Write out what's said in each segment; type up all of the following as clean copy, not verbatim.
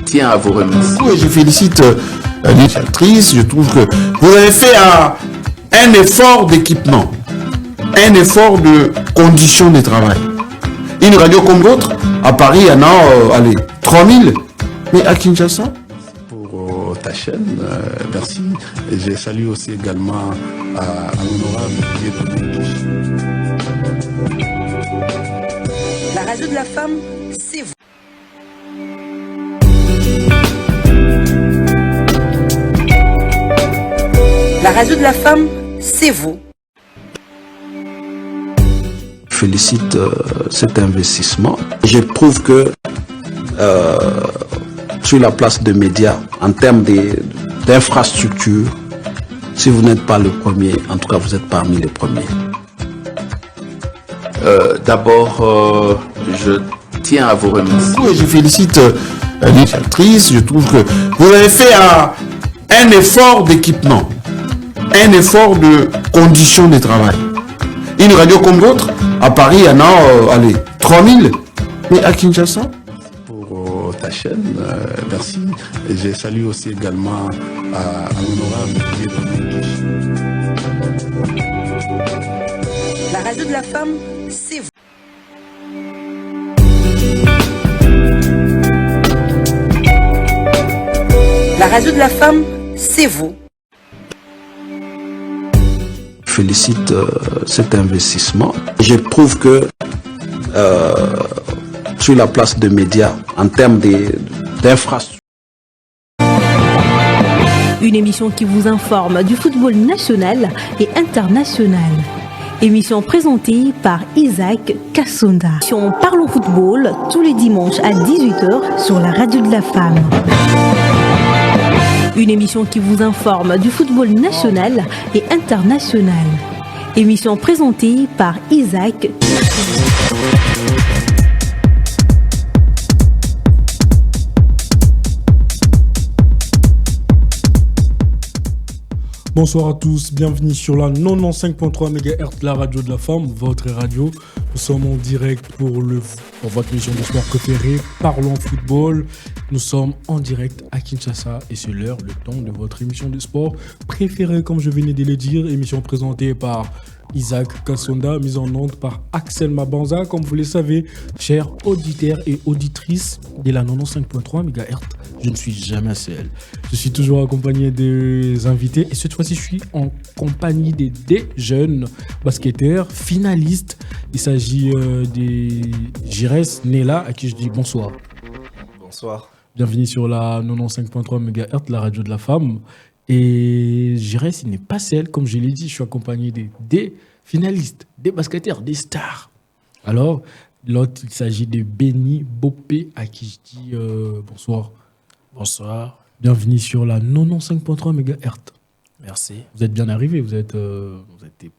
tiens à vous remercier. Et je félicite l'initiatrice. Je trouve que vous avez fait un effort d'équipement, un effort de conditions de travail. Une radio comme l'autre, à Paris, il y en a 3000. Mais à Kinshasa, Pour ta chaîne, merci. Et je salue aussi également à l'honorable Dieu. La radio de la femme, c'est vous. La radio de la femme, c'est vous. Félicite cet investissement. Je trouve que sur la place de médias, en termes d'infrastructure, si vous n'êtes pas le premier, en tout cas vous êtes parmi les premiers. D'abord, je tiens à vous remercier. et je félicite l'initiatrice. Je trouve que vous avez fait un effort d'équipement, un effort de conditions de travail. Une radio comme l'autre, à Paris, il y en a 3000. Mais à Kinshasa, Pour ta chaîne, merci. Et je salue aussi également à l'honorable Dieu. La radio de la femme, c'est vous. La radio de la femme, c'est vous. Félicite cet investissement. Je trouve que sur la place de médias, en termes d'infrastructure, Une émission qui vous informe du football national et international. Émission présentée par Isaac Kassonda. Émission Parlons Football tous les dimanches à 18h sur la radio de la femme. Une émission qui vous informe du football national et international. Émission présentée par Isaac. Bonsoir à tous, bienvenue sur la 95.3 MHz, la radio de la femme, votre radio. Nous sommes en direct pour votre émission de sport préférée, Parlons Football. Nous sommes en direct à Kinshasa et c'est l'heure, le temps de votre émission de sport préférée, comme je venais de le dire. Émission présentée par Isaac Kassonda, mise en onde par Axel Mabanza. Comme vous le savez, chers auditeurs et auditrices de la 95.3 MHz, je ne suis jamais seul. Je suis toujours accompagné des invités et cette fois-ci, je suis en compagnie des jeunes basketteurs finalistes. Il s'agit des Jires Nela, à qui je dis bonsoir. Bonsoir. Bienvenue sur la 95.3 MHz, la radio de la femme. Et Jires, il n'est pas seul, comme je l'ai dit, je suis accompagné des finalistes, des basketteurs, des stars. Alors, l'autre, il s'agit de Benny Bopé, à qui je dis bonsoir. Bonsoir. Bienvenue sur la 95.3 MHz. Merci. Vous êtes bien arrivé, vous n'étiez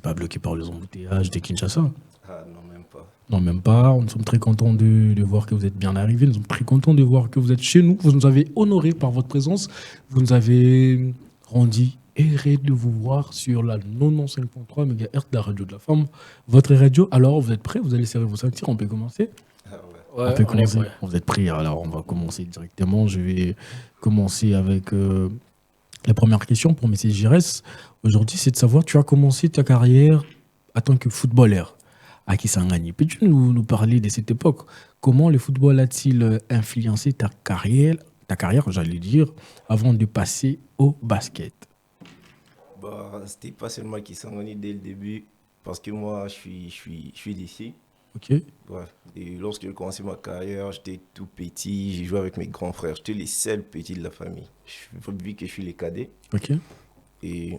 pas bloqué par les embouteillages de Kinshasa. Ah non, même pas. Non, même pas. Nous sommes très contents de voir que vous êtes bien arrivé. Nous sommes très contents de voir que vous êtes chez nous. Vous nous avez honorés par votre présence. Vous nous avez rendu heureux de vous voir sur la 95.3 MHz, la radio de la femme, votre radio. Alors, vous êtes prêts? Vous allez serrer vos ceintures. On peut commencer? Ouais, On peut commencer. prêt. Vous êtes prêts? Alors, on va commencer directement. Je vais commencer avec la première question pour M. Jires. Aujourd'hui, c'est de savoir, tu as commencé ta carrière en tant que footballeur à Kisangani. Peux-tu nous parler de cette époque? Comment le football a-t-il influencé ta carrière, j'allais dire, avant de passer au basket? Bah, c'était pas seulement qui s'en dès le début, parce que moi, je suis d'ici. Ok. Ouais. Et lorsque j'ai commencé ma carrière, j'étais tout petit, j'ai joué avec mes grands frères. J'étais les seuls petits de la famille. Vu que je suis les cadets. Ok. Et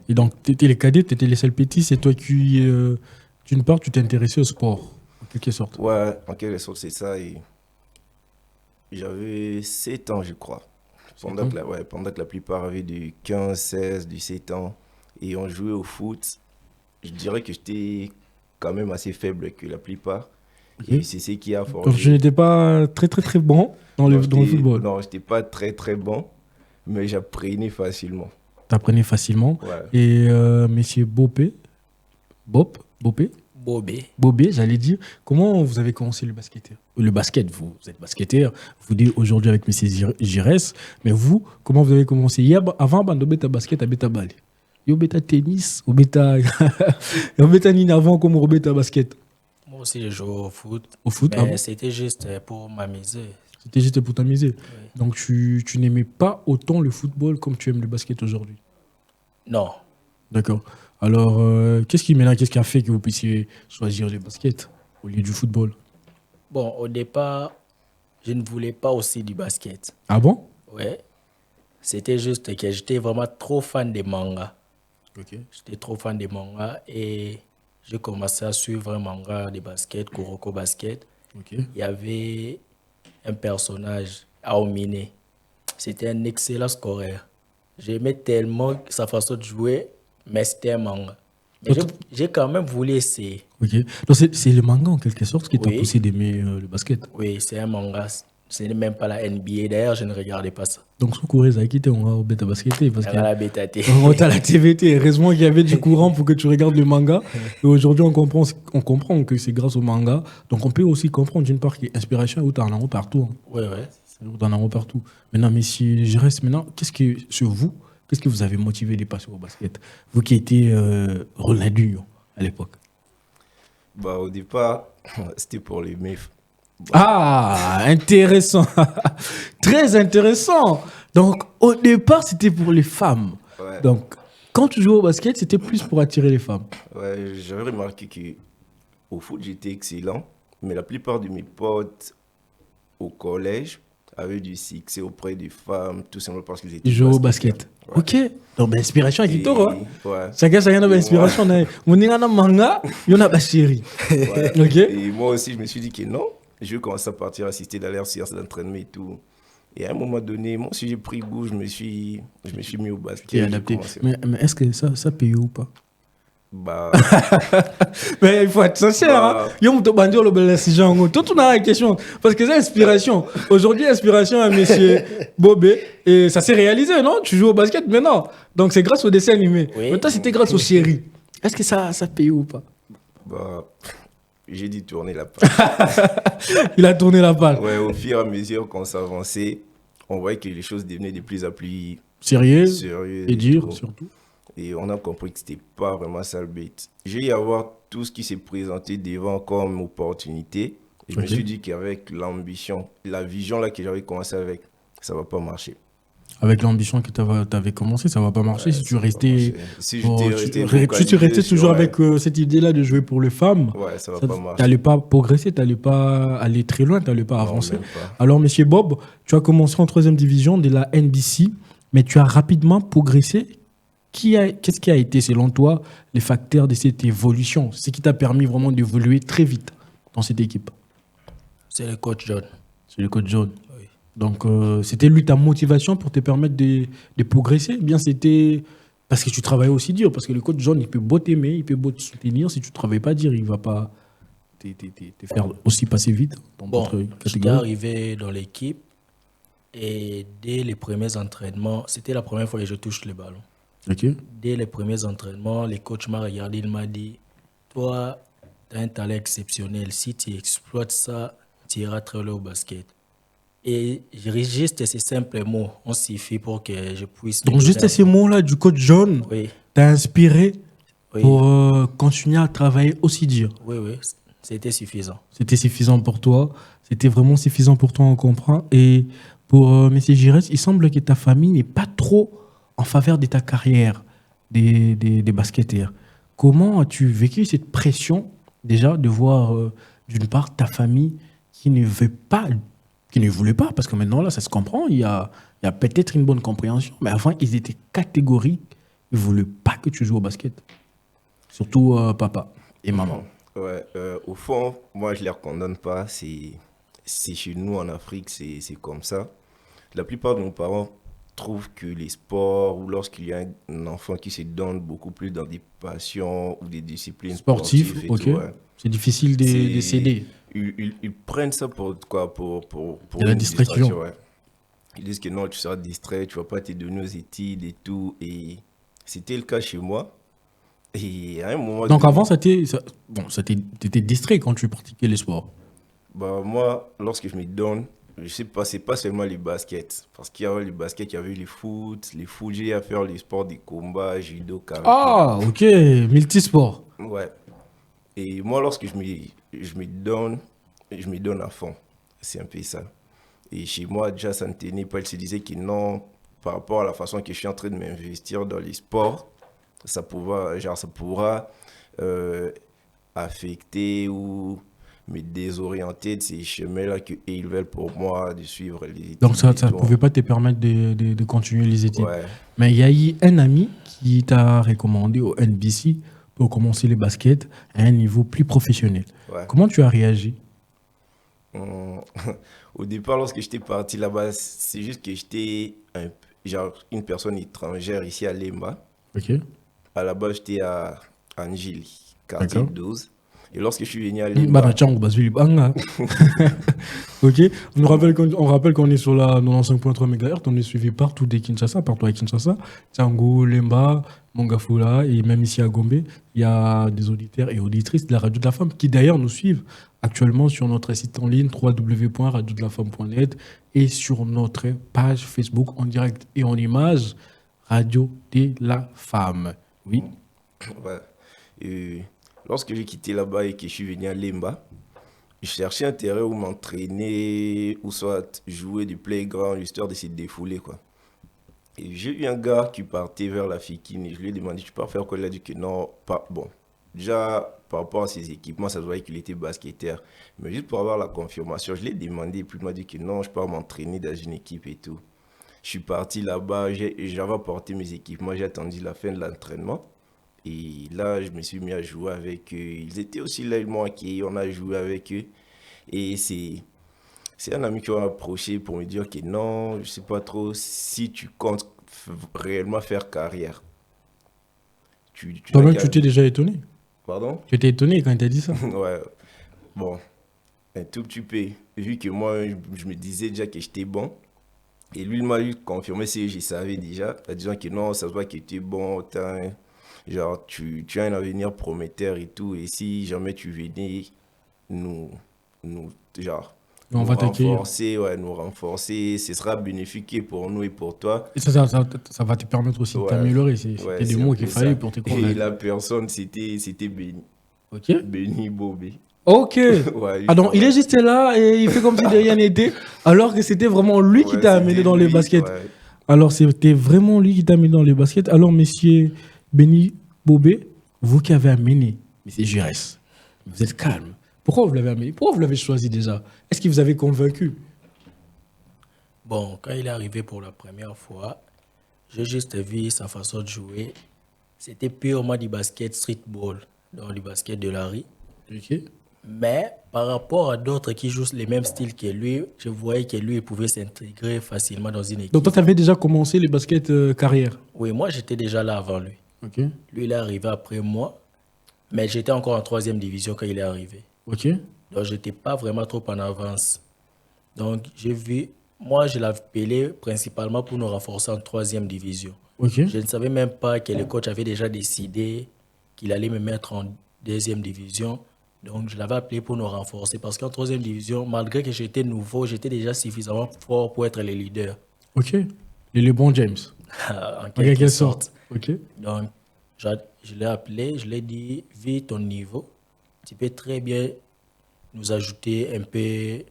Et donc, tu étais les cadets, tu étais les seuls petits, c'est toi qui, d'une part, tu t'es intéressé au sport, en quelque sorte. ouais, en quelque sorte, c'est ça. Et j'avais 7 ans, je crois. Pendant que la plupart avaient du 15, 16, 17 ans. Et on jouait au foot. Je dirais que j'étais quand même assez faible que la plupart. Ok. Et c'est ce qui a Donc, forgé. je n'étais pas très, très, très bon dans le football. Non, j'étais pas très très bon, mais j'apprenais facilement. Tu apprenais facilement. Ouais. Et monsieur Bopé, Bopé, Bobé, j'allais dire, comment vous avez commencé le basket? Le basket, vous êtes basketteur, vous dites aujourd'hui avec M. Giresse, mais vous, comment vous avez commencé? Avant, de bêta basket, à bêta balle. Yo bêta tennis, ou bêta. Yo bêta nini avant, comme au bêta basket. Moi aussi, je joue au foot. Au foot, Mais c'était juste pour m'amuser. C'était juste pour t'amuser. Oui. Donc tu n'aimais pas autant le football comme tu aimes le basket aujourd'hui? Non. D'accord. Alors, qu'est-ce qui a fait que vous puissiez choisir le basket au lieu du football? Bon, au départ, je ne voulais pas aussi du basket. Ah bon? Ouais. C'était juste que j'étais vraiment trop fan des mangas. Ok. J'étais trop fan des mangas et j'ai commencé à suivre un manga de basket, Kuroko Basket. Ok. Il y avait un personnage, Aomine. C'était un excellent scoreur. J'aimais tellement sa façon de jouer, mais c'était un manga. Mais j'ai quand même voulu essayer. Ok. Donc c'est le manga en quelque sorte qui t'a Oui. poussé d'aimer le basket. Oui, c'est un manga. Ce n'est même pas la NBA. D'ailleurs, je ne regardais pas ça. Donc sous courrier, ça a quitté, on va au bêta basket parce Dans la bêta T. on à la TVT. Heureusement qu'il y avait du courant pour que tu regardes le manga. Et aujourd'hui, on comprend que c'est grâce au manga. Donc on peut aussi comprendre d'une part qu'il y a inspiration où tu en as partout. Hein. Oui, oui. Où tu en as partout. Maintenant, messieurs, je reste maintenant. Qu'est-ce que vous avez motivé de passer au basket? Vous qui étiez Ronaldinho à l'époque. Bah, au départ, c'était pour les meufs. Ah, intéressant. Très intéressant. Donc, au départ, c'était pour les femmes. Ouais. Donc, quand tu jouais au basket, c'était plus pour attirer les femmes. Ouais, j'avais remarqué qu'au foot, j'étais excellent, mais la plupart de mes potes au collège avaient du succès auprès des femmes, tout simplement parce qu'ils étaient Ils jouaient au basket. Ouais. Ok. Donc, ben, inspiration avec Et- Victor. Hein? ouais. Chacun a une inspiration. On est dans un manga, il y en a la série. Ouais. Ok. Et moi aussi, je me suis dit que non, je vais commencer à partir assister dans leur séance d'entraînement et tout. Et à un moment donné, moi aussi, j'ai pris goût, je me suis mis au basket. Qui est j'ai adapté. commencé. Mais est-ce que ça paye ou pas? Bah, Mais il faut être sincère. Bah. Hein? Yo, on te bandit le bel assis. Toi, tu as la question. Parce que c'est inspiration. Aujourd'hui, inspiration à monsieur Bobé. Et ça s'est réalisé, non? Tu joues au basket maintenant. Donc, c'est grâce au dessin animé. Oui. Mais toi, c'était grâce aux séries. Est-ce que ça paye ou pas? bah, j'ai dit tourner la page. Il a tourné la balle. Ouais, au fur et à mesure qu'on s'avançait, on voyait que les choses devenaient de plus en plus Sérieux sérieuses. et dur, tout. surtout. Et on a compris que c'était pas vraiment ça le but. J'ai eu à voir tout ce qui s'est présenté devant comme opportunité. Et je me Ok. suis dit qu'avec l'ambition, la vision là que j'avais commencé avec, ça va pas marcher. Avec l'ambition que tu avais commencé, ça va pas marcher si tu Ça va pas restais. marcher. Si Bon, j'étais resté si tu restais focalisé toujours sur, avec cette idée-là de jouer pour les femmes, ouais, ça va tu pas marcher. n'allais pas progresser, tu n'allais pas aller très loin, tu n'allais pas Non, avancer. même pas. Alors, monsieur Bob, tu as commencé en 3e division de la NBC, mais tu as rapidement progressé. Qu'est-ce qui a été, selon toi, les facteurs de cette évolution? Ce qui t'a permis vraiment d'évoluer très vite dans cette équipe? C'est le coach John. C'est le coach John. Oui. Donc, c'était lui ta motivation pour te permettre de progresser? Bien, c'était parce que tu travaillais aussi dur. Parce que le coach John, il peut beau t'aimer, il peut beau te soutenir. Si tu ne travailles pas dur, il ne va pas te faire aussi passer vite dans Bon, d'autres j'étais catégories. arrivé dans l'équipe et dès les premiers entraînements, c'était la première fois que je touche le ballon. Ok. Dès les premiers entraînements, le coach m'a regardé, il m'a dit, toi, tu as un talent exceptionnel. Si tu exploites ça, tu iras très loin au basket. Et juste ces simples mots ont suffi pour que je puisse... Donc, juste ces mots-là du coach John Oui, t'a inspiré oui, pour continuer à travailler aussi dur. oui, oui, c'était suffisant. C'était suffisant pour toi. C'était vraiment suffisant pour toi, on comprend. Et pour M. Giresse, il semble que ta famille n'est pas trop en faveur de ta carrière des basketteurs. Comment as-tu vécu cette pression, déjà, de voir, d'une part, ta famille qui ne voulait pas, parce que maintenant, là, ça se comprend, il y a peut-être une bonne compréhension, mais avant, ils étaient catégoriques, ils ne voulaient pas que tu joues au basket. Surtout papa et maman. Ouais, au fond, moi, je ne les condamne pas. C'est chez nous en Afrique, c'est comme ça. La plupart de nos parents trouvent que les sports, ou lorsqu'il y a un enfant qui se donne beaucoup plus dans des passions ou des disciplines Sportif, sportives et ok. tout, ouais, C'est difficile de C'est- céder. ils prennent ça pour quoi? Pour De la une distraction. ouais. Ils disent que non, tu seras distrait, tu ne vas pas te donner aux études et tout. Et c'était le cas chez moi. Et à un moment Donc donné, avant, t'étais distrait quand tu pratiquais les sports. bah, moi, lorsque je me donne, je sais pas, c'est pas seulement les baskets. Parce qu'il y avait les baskets, il y avait les foot, j'ai à faire les sports des combats, judo, karaté. Ah, ok, multisport. Ouais. Et moi, lorsque je me donne à fond. C'est un peu ça. Et chez moi, déjà, ça ne tenait pas. Elle se disait que non, par rapport à la façon que je suis en train de m'investir dans les sports, ça pourra affecter ou me désorienter de ces chemins-là qu'ils veulent pour moi de suivre les études. Donc ça et ne tout. pouvait pas te permettre de continuer les études. Ouais. Mais il y a eu un ami qui t'a recommandé au NBC pour commencer les baskets à un niveau plus professionnel. Ouais. Comment tu as réagi? Au départ, lorsque j'étais parti là-bas, c'est juste que j'étais une personne étrangère ici à Lemba. Ok. À la base, j'étais à Angili, quartier D'accord. 12. Et lorsque je suis venu à Lemba, Banachang, Basvili, Banga. Ok. On rappelle qu'on est sur la 95.3 MHz. On est suivi partout partout à Kinshasa. Tsango, Lemba, Mongafula et même ici à Gombe. Il y a des auditeurs et auditrices de la Radio de la Femme qui d'ailleurs nous suivent actuellement sur notre site en ligne www.radiodelafemme.net et sur notre page Facebook en direct et en image Radio de la Femme. Oui. ouais. Et lorsque j'ai quitté là-bas et que je suis venu à Lemba, je cherchais un terrain où m'entraîner, ou soit jouer du playground, histoire de se défouler, quoi. Et j'ai eu un gars qui partait vers la Fikine et je lui ai demandé, tu pars faire quoi? Il a dit que non, pas bon. Déjà, par rapport à ses équipements, ça se voyait qu'il était basketteur. Mais juste pour avoir la confirmation, je l'ai demandé et puis il m'a dit que non, je pars m'entraîner dans une équipe et tout. Je suis parti là-bas, j'avais apporté mes équipements, j'ai attendu la fin de l'entraînement. Et là, je me suis mis à jouer avec eux. Ils étaient aussi là, ils m'ont accueilli, on a joué avec eux. Et c'est un ami qui m'a approché pour me dire que non, je sais pas trop si tu comptes réellement faire carrière. Toi-même, tu t'es déjà étonné. Pardon? Tu étais étonné quand il t'a dit ça. Ouais. Bon, un tout petit peu. Vu que moi, je me disais déjà que j'étais bon. Et lui, il m'a confirmé ce que je savais déjà. En disant que non, ça se voit que tu es bon. Genre, tu as un avenir prometteur et tout. Et si jamais tu venais nous genre, On va t'accueillir. nous renforcer, ce sera bénéfique pour nous et pour toi. Et ça va te permettre aussi de Ouais. t'améliorer. C'était Ouais, des c'est mots un qu'il peu fallait ça. pour te Et convaincre. la personne, c'était Béni. Ok. Béni Bobé. Ok. Ouais, Ah donc, il est juste là et il fait comme si de rien n'était, alors que c'était vraiment lui qui t'a amené dans les baskets. Ouais. Alors, c'était vraiment lui qui t'a amené dans les baskets. Alors, monsieur Béni Bobé, vous qui avez amené monsieur Giresse, vous êtes calme. Pourquoi vous l'avez amené? Pourquoi vous l'avez choisi déjà? Est-ce qu'il vous avait convaincu? Bon, quand il est arrivé pour la première fois, j'ai juste vu sa façon de jouer. C'était purement du basket streetball, donc du basket de la rue. Ok. Mais par rapport à d'autres qui jouent les mêmes styles que lui, je voyais que lui il pouvait s'intégrer facilement dans une équipe. Donc, toi, tu avais déjà commencé les baskets carrière. Oui, moi j'étais déjà là avant lui. Ok. Lui, il est arrivé après moi, mais j'étais encore en 3e division quand il est arrivé. Ok. Donc, je n'étais pas vraiment trop en avance. Donc, j'ai vu, moi, je l'appelais principalement pour nous renforcer en 3e division. Ok. Je ne savais même pas que le coach avait déjà décidé qu'il allait me mettre en 2e division. Donc, je l'avais appelé pour nous renforcer parce qu'en 3e division, malgré que j'étais nouveau, j'étais déjà suffisamment fort pour être le leader. Ok. Et le bon James. En En quelque quelque sorte. sorte. Ok. Donc, je l'ai appelé, je lui ai dit, vu ton niveau, tu peux très bien nous ajouter un peu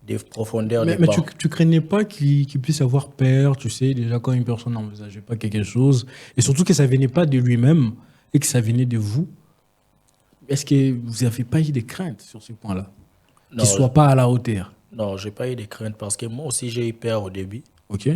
de profondeur Mais de banc. tu craignais pas qu'il puisse avoir peur, tu sais, déjà quand une personne n'envisageait pas quelque chose, et surtout que ça venait pas de lui-même et que ça venait de vous. Est-ce que vous n'avez pas eu de crainte sur ce point-là? Non, Qu'il ne soit pas à la hauteur. Non, je n'ai pas eu de crainte parce que moi aussi j'ai eu peur au début. Ok?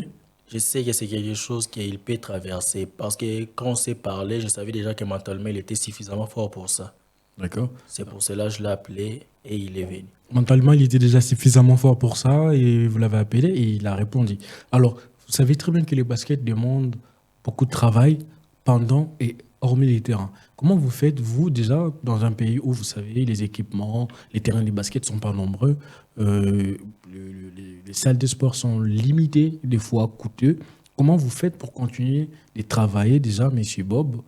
Je sais que c'est quelque chose qu'il peut traverser parce que quand on s'est parlé, je savais déjà que mentalement il était suffisamment fort pour ça. D'accord. C'est pour cela que je l'ai appelé et il est venu. Mentalement, il était déjà suffisamment fort pour ça et vous l'avez appelé et il a répondu. Alors, vous savez très bien que les baskets demandent beaucoup de travail pendant et hormis les terrains. Comment vous faites, vous, déjà, dans un pays où, vous savez, les équipements, les terrains de basket ne sont pas nombreux, les salles de sport sont limitées, des fois coûteux. Comment vous faites pour continuer de travailler, déjà, monsieur Bob,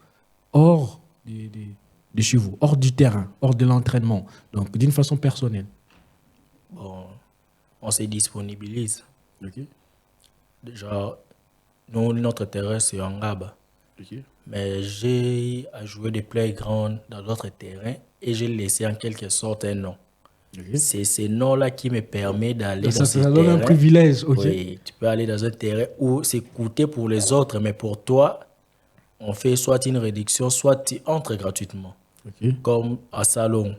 hors de chez vous, hors du terrain, hors de l'entraînement, donc d'une façon personnelle? Bon, on se disponibilise. Ok. Genre, nous, notre terrain, c'est en Ngaba. Ok. Mais j'ai à jouer des playgrounds dans d'autres terrains et j'ai laissé en quelque sorte un nom. Ok. C'est ce nom-là qui me permet d'aller Donc dans ça ces donne terrains. un privilège, ok. Oui, tu peux aller dans un terrain où c'est coûté pour les autres, mais pour toi, on fait soit une réduction, soit tu entres gratuitement. Ok. Comme à Salon,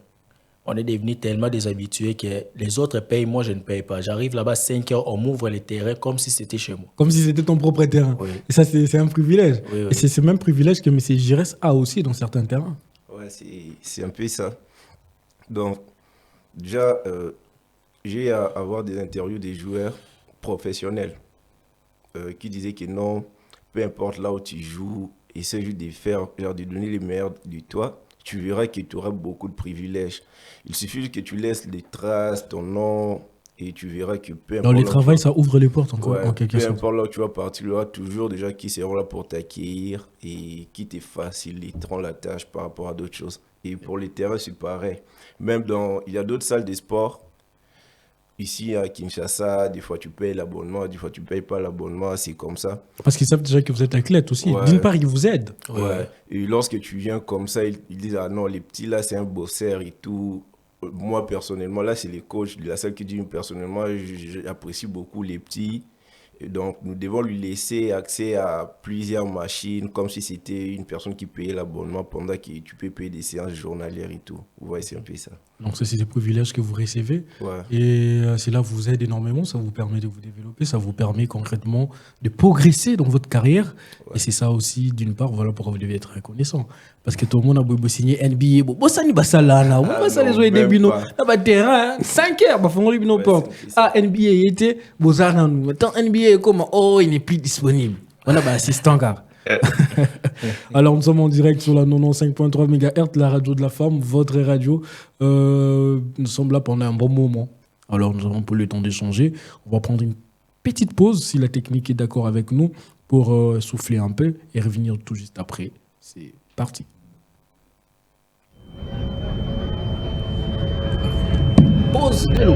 on est devenu tellement déshabitués que les autres payent, moi je ne paye pas. J'arrive là-bas 5 heures, on m'ouvre les terrains comme si c'était chez moi. Comme si c'était ton propre terrain. Oui. Et ça, c'est un privilège. Oui, oui. Et c'est ce même privilège que M. Giresse a aussi dans certains terrains. Ouais, c'est un peu ça. Donc, déjà, j'ai à avoir des interviews des joueurs professionnels qui disaient que non, peu importe là où tu joues, essaie juste de faire, genre de donner les meilleurs de toi. Tu verras que tu auras beaucoup de privilèges. Il suffit juste que tu laisses les traces, ton nom, et tu verras que peu Dans importe les là où travails, tu ça ouvre les portes vas- en quelque peu sorte. importe là où tu vas partir, il y aura toujours des gens qui seront là pour t'accueillir et qui te faciliteront la tâche par rapport à d'autres choses. Et pour les terrains, c'est pareil. Même il y a d'autres salles de sport. Ici à Kinshasa, des fois tu payes l'abonnement, des fois tu payes pas l'abonnement, c'est comme ça. Parce qu'ils savent déjà que vous êtes athlète aussi. Ouais. D'une part, ils vous aident. Ouais. Et lorsque tu viens comme ça, ils disent ah non, les petits là, c'est un bosseur et tout. Moi personnellement, là, c'est les coachs de la salle qui disent personnellement, j'apprécie beaucoup les petits. Et donc, nous devons lui laisser accès à plusieurs machines, comme si c'était une personne qui payait l'abonnement pendant que tu peux payer des séances journalières et tout. Vous voyez, c'est un peu ça. Donc, ça, c'est des privilèges que vous recevez. Ouais. Et cela vous aide énormément. Ça vous permet de vous développer. Ça vous permet concrètement de progresser dans votre carrière. Ouais. Et c'est ça aussi, d'une part, voilà pourquoi vous devez être reconnaissant. Parce que tout le monde a beau signer NBA. Bon, ça n'est pas ça là. Bon, ça les jouer des binos. Là, bah, terrain, 5 heures, bah, faut les binos porte. Ah, NBA, il était. Bon, ça, non. Tant NBA, comment? Oh, il n'est plus disponible. On a, bah, assistant, car. Alors, nous sommes en direct sur la 95.3 MHz, la radio de la femme, votre radio. Nous sommes là pendant un bon moment. Alors, nous avons pas le temps d'échanger. On va prendre une petite pause, si la technique est d'accord avec nous, pour souffler un peu et revenir tout juste après. C'est parti. Pause, hello.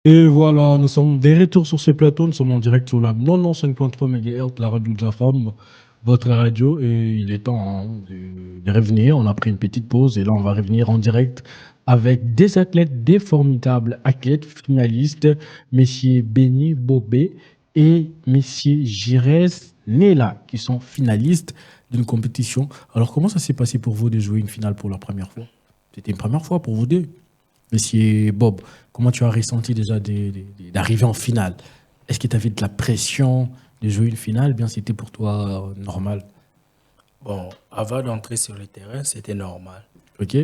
Et voilà, nous sommes de retour sur ce plateau. Nous sommes en direct sur la 95.3 MHz, la radio de la femme, votre radio. Et il est temps de revenir. On a pris une petite pause et là, on va revenir en direct avec des athlètes, des formidables athlètes finalistes, messieurs Benny Bobé et messieurs Giresse Nela, qui sont finalistes d'une compétition. Alors, comment ça s'est passé pour vous de jouer une finale pour la première fois? C'était une première fois pour vous deux. Monsieur Bob, comment tu as ressenti déjà d'arriver en finale? Est-ce que tu avais de la pression de jouer une finale? Bien, c'était pour toi normal? Bon, avant d'entrer sur le terrain, c'était normal. Ok.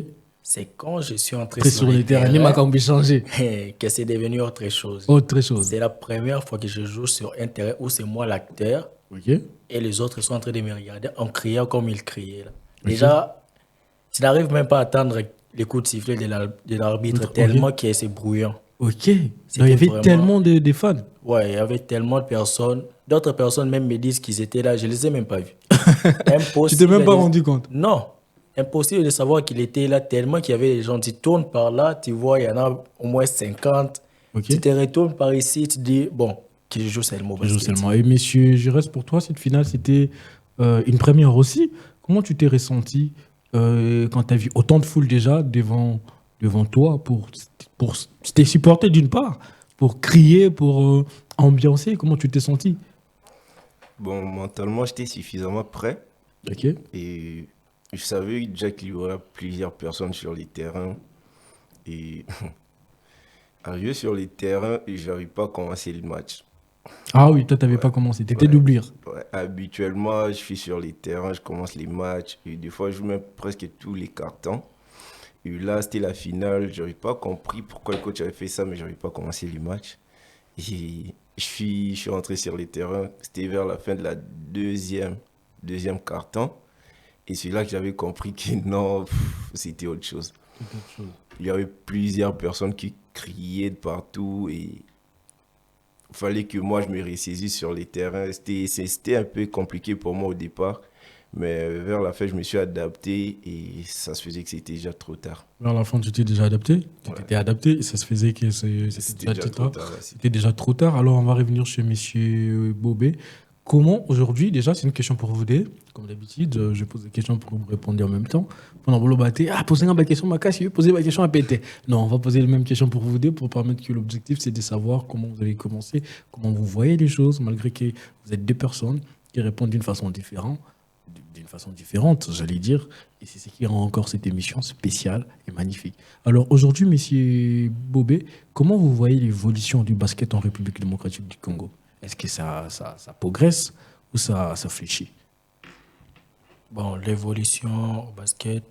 C'est quand je suis entré Après, sur le terrain, il m'a quand même changé. que c'est devenu autre chose. Autre chose. C'est la première fois que je joue sur un terrain où c'est moi l'acteur Ok. et les autres sont en train de me regarder en criant comme ils criaient. Là. Déjà, tu n'arrives même pas à attendre les coups de sifflet de l'arbitre Ok. tellement que c'est bruyant. Ok. Donc, il y avait vraiment- tellement de fans. Ouais, il y avait tellement de personnes. D'autres personnes même me disent qu'ils étaient là. Je ne les ai même pas vus. Tu t'es même pas rendu compte. Non. Impossible de savoir qu'il était là tellement qu'il y avait des gens. Tu tournes par là, tu vois, il y en a au moins 50. Ok. Tu te retournes par ici, tu te dis, bon, qui joue seulement au Je joue basket. seulement. Et messieurs, je reste pour toi, cette finale, c'était une première aussi. Comment tu t'es ressenti quand tu as vu autant de foule déjà devant toi pour tes supporter d'une part, pour crier, pour ambiancer? Comment tu t'es senti? Bon, mentalement, j'étais suffisamment prêt. Ok. Et je savais déjà qu'il y aurait plusieurs personnes sur les terrains. Et arrivé sur les terrains, je n'avais pas commencé le match. Ah oui, toi, tu n'avais pas commencé. Tu étais d'oublier. Ouais, habituellement, je suis sur les terrains, je commence les matchs. Et des fois, je joue même presque tous les cartons. Et là, c'était la finale. Je n'avais pas compris pourquoi le coach avait fait ça, mais je n'avais pas commencé les matchs. Et je suis rentré sur les terrains. C'était vers la fin de la deuxième carton. Et c'est là que j'avais compris que non, c'était autre chose. Il y avait plusieurs personnes qui criaient de partout et il fallait que moi je me ressaisisse sur les terrains. C'était un peu compliqué pour moi au départ, mais vers la fin je me suis adapté et ça se faisait que c'était déjà trop tard. Vers la fin, tu t'es déjà adapté. Tu Ouais. t'étais adapté et ça se faisait que c'était C'était déjà trop tard. C'était déjà trop tard. Alors, on va revenir chez Monsieur Bobé. Comment aujourd'hui, déjà, c'est une question pour vous deux. Comme d'habitude, je pose des questions pour vous répondre en même temps. Pendant que vous battez, posez une question, ma casse, posez ma question à péter. Non, on va poser les mêmes questions pour vous deux pour permettre que l'objectif, c'est de savoir comment vous avez commencé, comment vous voyez les choses, malgré que vous êtes deux personnes qui répondent d'une façon différente, j'allais dire. Et c'est ce qui rend encore cette émission spéciale et magnifique. Alors aujourd'hui, Monsieur Bobé, comment vous voyez l'évolution du basket en République démocratique du Congo? Est-ce que ça progresse ou ça fléchit? Bon, l'évolution au basket,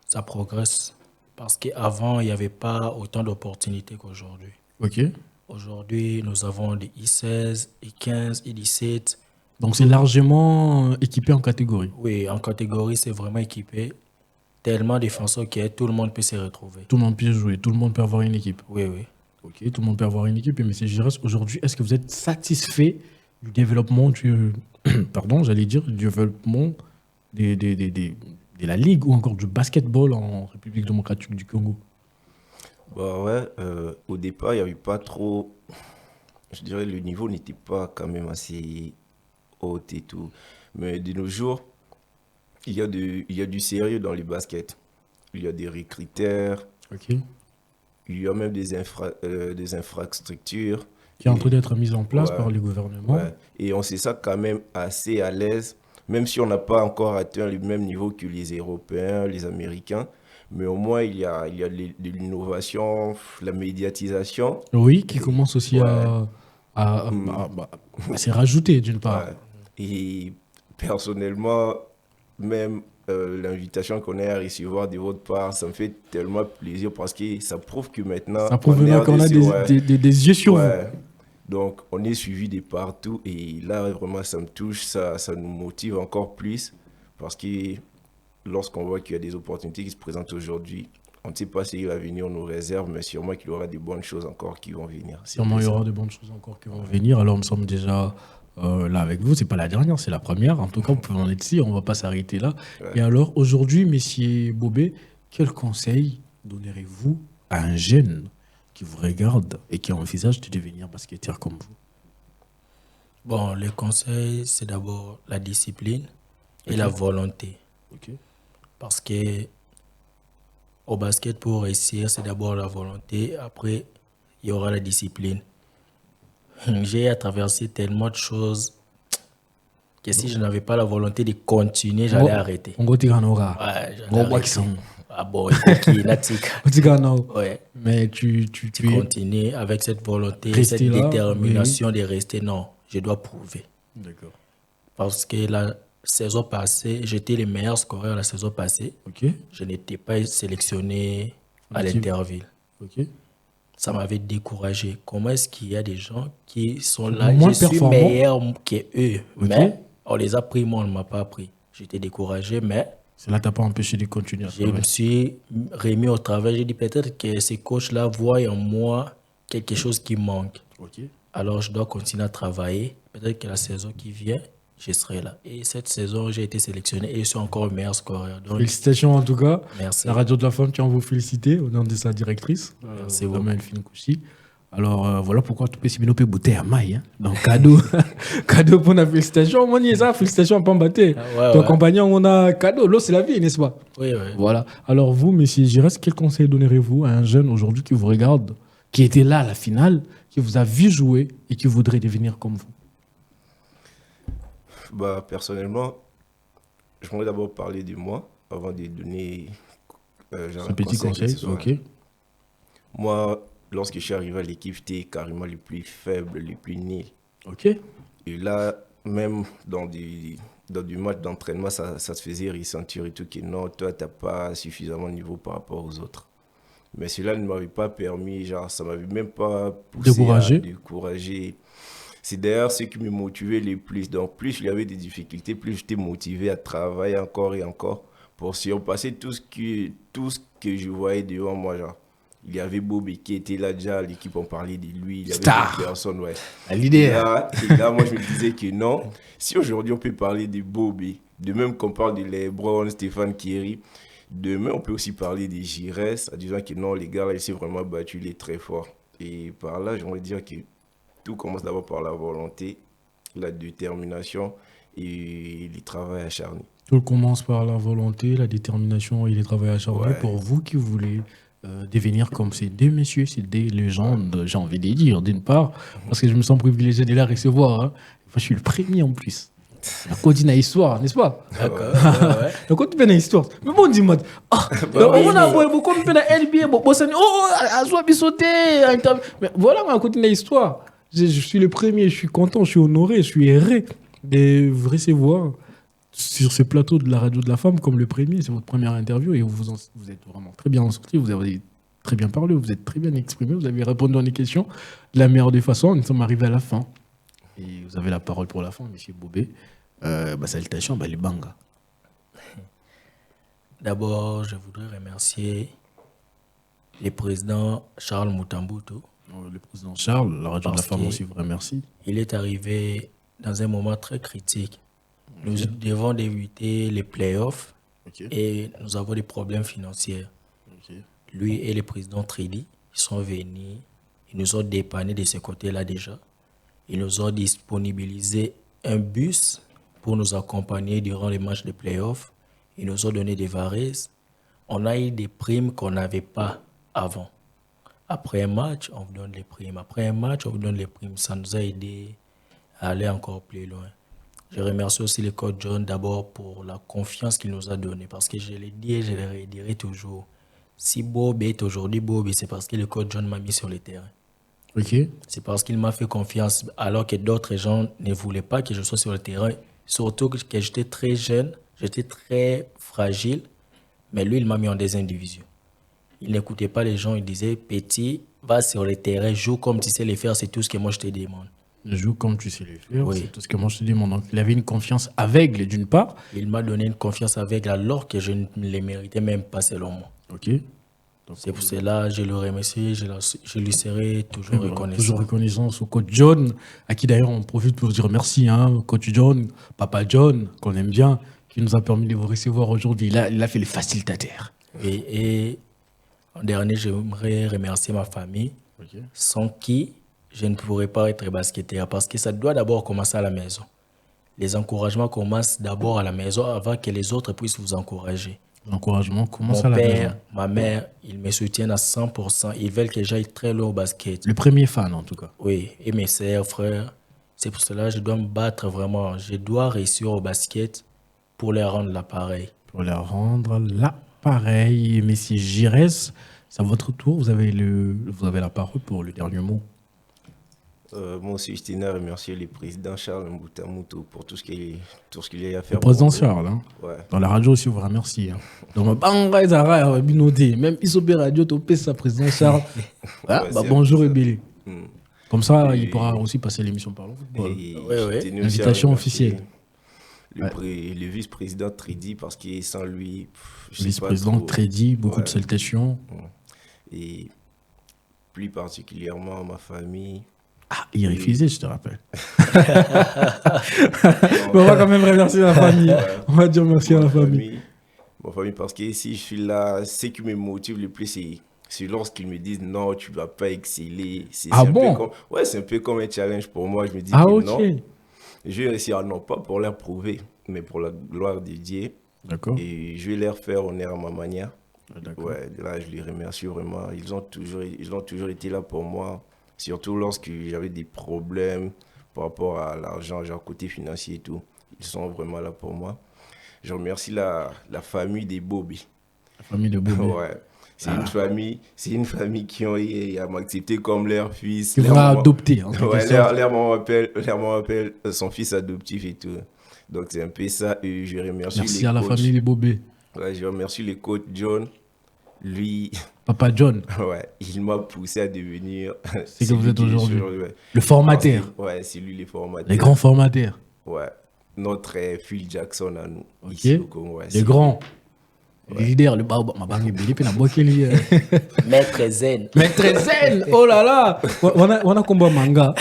ça progresse. Parce qu'avant, il n'y avait pas autant d'opportunités qu'aujourd'hui. Ok. Aujourd'hui, nous avons des I16, I15, I17. Donc c'est largement équipé en catégorie. Oui, en catégorie, c'est vraiment équipé. Tellement défenseur qu'il y a, tout le monde peut se retrouver. Tout le monde peut jouer, tout le monde peut avoir une équipe. Oui, oui. Ok, tout le monde peut avoir une équipe. Mais c'est Giresse, aujourd'hui, est-ce que vous êtes satisfait du développement du développement de la ligue ou encore du basketball en République démocratique du Congo? Bah ouais, au départ, il n'y avait pas trop. Je dirais le niveau n'était pas quand même assez haut et tout. Mais de nos jours, il y a du sérieux dans les baskets. Il y a des recruteurs, Ok. il y a même des infrastructures. Qui est en train d'être mise en place Ouais. par le gouvernement. Ouais. Et on sait ça quand même assez à l'aise, même si on n'a pas encore atteint le même niveau que les Européens, les Américains. Mais au moins, il y a de l'innovation, la médiatisation. Oui, qui commence aussi Ouais. à s'y rajouter d'une part. Ouais. Et personnellement, même l'invitation qu'on a à recevoir de votre part, ça me fait tellement plaisir parce que ça prouve que maintenant... Ça prouve on est maintenant qu'on a en-dessus, ouais. des yeux sur Ouais. Donc, on est suivi de partout et là, vraiment, ça me touche, ça nous motive encore plus parce que lorsqu'on voit qu'il y a des opportunités qui se présentent aujourd'hui, on ne sait pas si l'avenir nous réserve, mais sûrement qu'il y aura des bonnes choses encore qui vont venir. C'est Sûrement, il y ça. aura de bonnes choses encore qui vont venir. Alors, nous sommes déjà là avec vous. C'est pas la dernière, c'est la première. En tout cas, vous pouvez en être ici. On ne va pas s'arrêter là. Ouais. Et alors, aujourd'hui, Monsieur Bobé, quel conseil donnerez-vous à un jeune qui vous regarde et qui envisage de devenir basketteur comme vous? Bon, le conseil, c'est d'abord la discipline et la volonté. Ok. Parce que au basket, pour réussir, c'est d'abord la volonté. Après, il y aura la discipline. J'ai à traverser tellement de choses que si je n'avais pas la volonté de continuer, j'allais arrêter. On va Nora. Ouais, j'allais Gros bois arrêter. qui sont. Ah bon, écoute, ouais. Mais tu Tu es. continues avec cette volonté, Rester cette là, détermination de rester. Non, je dois prouver. D'accord. Parce que la saison passée, j'étais le meilleur scoreur la saison passée. Ok. Je n'étais pas sélectionné à Ok. l'Interville. Ok. Ça m'avait découragé. Comment est-ce qu'il y a des gens qui sont là, Moins je suis performants. meilleur qu'eux, Ok. mais on les a pris, moi on ne m'a pas pris. J'étais découragé, mais C'est là, t'as pas empêché de continuer à je travailler. me suis remis au travail. J'ai dit peut-être que ces coachs-là voient en moi quelque chose qui manque. Ok. Alors je dois continuer à travailler. Peut-être que la saison qui vient, je serai là. Et cette saison, j'ai été sélectionné et je suis encore le meilleur scoreur. Donc, Félicitations en tout cas. merci. La radio de la femme tient à vous féliciter au nom de sa directrice. Merci beaucoup. Elfine Kouchi. Alors voilà pourquoi tout petit minopé bouteille à maille. Donc cadeau, cadeau pour la félicitation. Moi, ça, félicitations à Pambaté. ouais, Ton ouais. compagnon, on a cadeau. L'eau, c'est la vie, n'est-ce pas? Oui, oui. Voilà. Alors vous, messieurs Giresse, quel conseil donnerez-vous à un jeune aujourd'hui qui vous regarde, qui était là à la finale, qui vous a vu jouer et qui voudrait devenir comme vous? Bah, personnellement, je voudrais d'abord parler de moi avant de donner genre Un petit conseil, que ce soit. ok. Moi, lorsque je suis arrivé à l'équipe, j'étais carrément le plus faible, le plus nul. Ok. Et là, même dans du match d'entraînement, ça se faisait ressentir et tout, que non, toi, tu n'as pas suffisamment de niveau par rapport aux autres. Mais cela ne m'avait pas permis, genre, ça ne m'avait même pas poussé Découragé. à décourager. C'est d'ailleurs ce qui me motivait le plus. Donc, plus il y avait des difficultés, plus j'étais motivé à travailler encore et encore pour surpasser tout ce que je voyais devant moi, genre. Il y avait Bobby qui était là déjà, l'équipe on parlait de lui, il y avait Star. d'autres personnes, ouais. L'idée. Et là, moi je me disais que non, si aujourd'hui on peut parler de Bobby, de même qu'on parle de LeBron, Stéphane Kéry, demain on peut aussi parler des Giresse, en disant que non, les gars là, ils s'est vraiment battu, il est très fort. Et par là, j'aimerais dire que tout commence d'abord par la volonté, la détermination et le travail acharné. Tout commence par la volonté, la détermination et le travail acharné. Ouais. Pour vous qui voulez devenir comme ces deux messieurs, ces deux légendes, j'ai envie de dire, d'une part, parce que je me sens privilégié de les recevoir. Hein. Enfin, je suis le premier en plus. La continue à histoire, n'est-ce pas? D'accord. Ouais. La continue à histoire. Mais bon, dis-moi, on a beaucoup de NBA, à soi sauté. Mais voilà, ma continue à histoire. Je suis le premier, je suis content, je suis honoré, je suis erré de vous recevoir sur ce plateau de la radio de la femme comme le premier. C'est votre première interview et vous êtes vraiment très bien sorti, vous avez très bien parlé, vous êtes très bien exprimé, vous avez répondu à des questions de la meilleure des façons. Nous sommes arrivés à la fin et vous avez la parole pour la fin, monsieur Bobé. Salutations, les banga. D'abord, je voudrais remercier le président Charles Mutambutu. Le président Charles, la radio de la Parce femme que- aussi vous remercie. Il est arrivé dans un moment très critique. Nous devons d'éviter les playoffs et nous avons des problèmes financiers. Lui et le président Tridi, ils sont venus, ils nous ont dépanné de ce côté-là déjà. Ils nous ont disponibilisé un bus pour nous accompagner durant les matchs de playoffs. Ils nous ont donné des varaises. On a eu des primes qu'on n'avait pas avant. Après un match, on vous donne les primes. Après un match, on vous donne les primes. Ça nous a aidé à aller encore plus loin. Je remercie aussi le coach John d'abord pour la confiance qu'il nous a donnée. Parce que je l'ai dit et je le redirai toujours. Si Bob est aujourd'hui Bob, c'est parce que le coach John m'a mis sur le terrain. Ok. C'est parce qu'il m'a fait confiance alors que d'autres gens ne voulaient pas que je sois sur le terrain. Surtout que j'étais très jeune, j'étais très fragile. Mais lui, il m'a mis en deuxième division. Il n'écoutait pas les gens, il disait, petit, va sur le terrain, joue comme tu sais le faire, c'est tout ce que moi je te demande. Joue comme tu sais le faire, Oui. c'est tout ce que moi je te demande. Donc, il avait une confiance aveugle d'une part. Il m'a donné une confiance aveugle alors que je ne les méritais même pas selon moi. Ok. Donc, C'est pour cela que je le remercie, je lui serai toujours reconnaissant. toujours reconnaissance au coach John, à qui d'ailleurs on profite pour dire merci, hein, coach John, papa John, qu'on aime bien, qui nous a permis de vous recevoir aujourd'hui. Il a fait le facilitateur. Et en dernier, j'aimerais remercier ma famille, sans qui je ne pourrais pas être basketteur, parce que ça doit d'abord commencer à la maison. Les encouragements commencent d'abord à la maison avant que les autres puissent vous encourager. L'encouragement commence Mon à la père, maison. ma mère, ils me soutiennent à 100%. Ils veulent que j'aille très loin au basket. Le premier fan en tout cas. Oui, et mes sœurs, frères. C'est pour cela que je dois me battre vraiment. Je dois réussir au basket pour leur rendre l'appareil. Pour leur rendre l'appareil. Messie Giresse, c'est à votre tour, vous avez la parole pour le dernier mot. Moi aussi, je tenais à remercier le président Charles Mbutamuto pour tout ce qu'il a à faire. Le président pour nous. Charles, hein. Ouais. Dans la radio aussi, on vous remercie. Hein. Dans ma banga, ils ont binoté. Même Isobé Radio, topé sa président Charles. Ah, Ouais, bah, c'est bonjour ça. Ebélé. Mm. Comme ça, Et- il pourra aussi passer l'émission Parlons Football. Et Ouais, je ouais. tenais aussi à Invitation remercier officielle. Le vice-président Tridi, parce que sans lui, je sais pas Vice-président trop. Trédi, beaucoup de Ouais. salutations. Et plus particulièrement ma famille. Ah, il refusait, je te rappelle. Mais on va quand même remercier la famille. Ouais. On va dire merci à la famille. Ma famille, parce que si je suis là, ce qui me motive le plus, c'est lorsqu'ils me disent non, tu ne vas pas exceller. Ah un peu bon? Ouais, c'est un peu comme un challenge pour moi. Je me dis Ah, que ok. non, je vais réussir, non pas pour leur prouver, mais pour la gloire de Dieu. D'accord. Et je vais leur faire honneur à ma manière. D'accord. Ouais, là, je les remercie vraiment. Ils ont toujours été là pour moi, surtout lorsque j'avais des problèmes par rapport à l'argent, genre côté financier et tout. Ils sont vraiment là pour moi. Je remercie la famille des Bobby. La famille de Boubé. Ouais. C'est une famille qui ont eu à m'accepter comme leur fils. Qui Leur va maman- adopter. En quelque Ouais, sorte. leur maman m'appelle son fils adoptif et tout. Donc c'est un peu ça. Et je remercie Merci les à la coachs. famille de Bobé. Ouais, je remercie le coach John. Lui, Papa John, ouais, il m'a poussé à devenir. C'est que vous êtes celui qui est aujourd'hui. ouais. le formateur. Ouais, c'est lui les formateurs. Les grands formateurs. Ouais. Notre Phil Jackson à nous. Ok. Ici au Congo. Ouais, Les c'est- grands. Les leaders, le baobab. Ma banque est belle, puis la boîte qui est Maître Zen. Maître Zen. Oh là là. On a combat manga.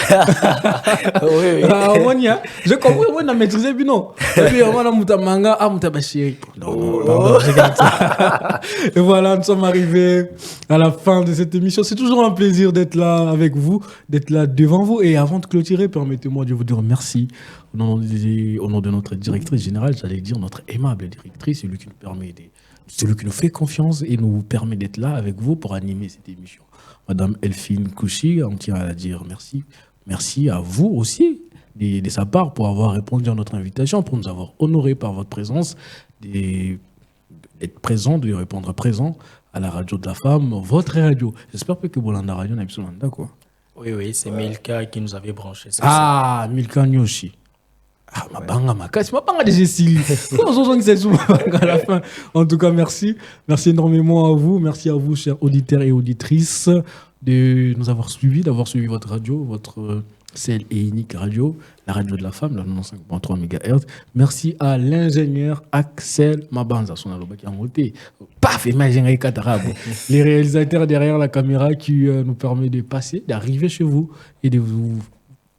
Oui, oui. Ah, on y a. Je comprends, on a maîtrisé, puis non. Et puis, on a muta manga, ah, muta bachiri. Non, pardon, je garde ça. Et voilà, nous sommes arrivés à la fin de cette émission. C'est toujours un plaisir d'être là avec vous, d'être là devant vous. Et avant de clôturer, permettez-moi de vous dire merci au nom de notre directrice générale, j'allais dire notre aimable directrice, celui qui nous permet celui qui nous fait confiance et nous permet d'être là avec vous pour animer cette émission. Madame Elphine Kouchi, on tient à la dire merci. Merci à vous aussi, de sa part, pour avoir répondu à notre invitation, pour nous avoir honorés par votre présence, d'être présent, de répondre présent à la radio de la femme, votre radio. J'espère que Bolanda Radio n'a pas quoi. Oui, oui, c'est Milka qui nous avait branché. c'est Ah, Milka Nyoshi. Ah, ma banga, ma casse, ma banga déjà si. À la fin. En tout cas, merci. Merci énormément à vous. Merci à vous, chers auditeurs et auditrices, de nous avoir suivis, d'avoir suivi votre radio, votre seule et unique radio, la radio de la femme, la 95.3 MHz. Merci à l'ingénieur Axel Mabanza, son aloba qui a monté. Paf, imagine Katarabo. Les réalisateurs derrière la caméra qui nous permet de passer, d'arriver chez vous et de vous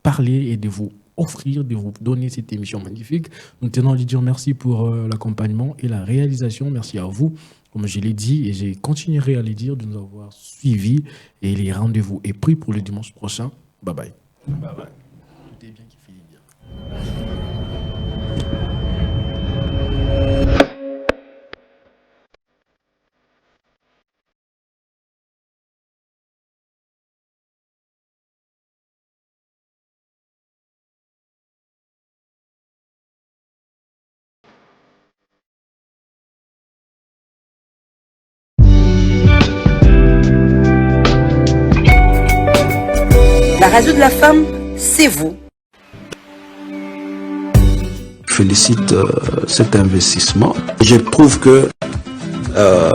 parler et de vous offrir, de vous donner cette émission magnifique. Nous tenons à lui dire merci pour l'accompagnement et la réalisation. Merci à vous, comme je l'ai dit, et je continuerai à le dire, de nous avoir suivis. Et les rendez-vous est pris pour le dimanche prochain. Bye bye. Bye bye. Tout est bien qui finit bien. La radio de la femme, c'est vous. Je félicite cet investissement. Je trouve que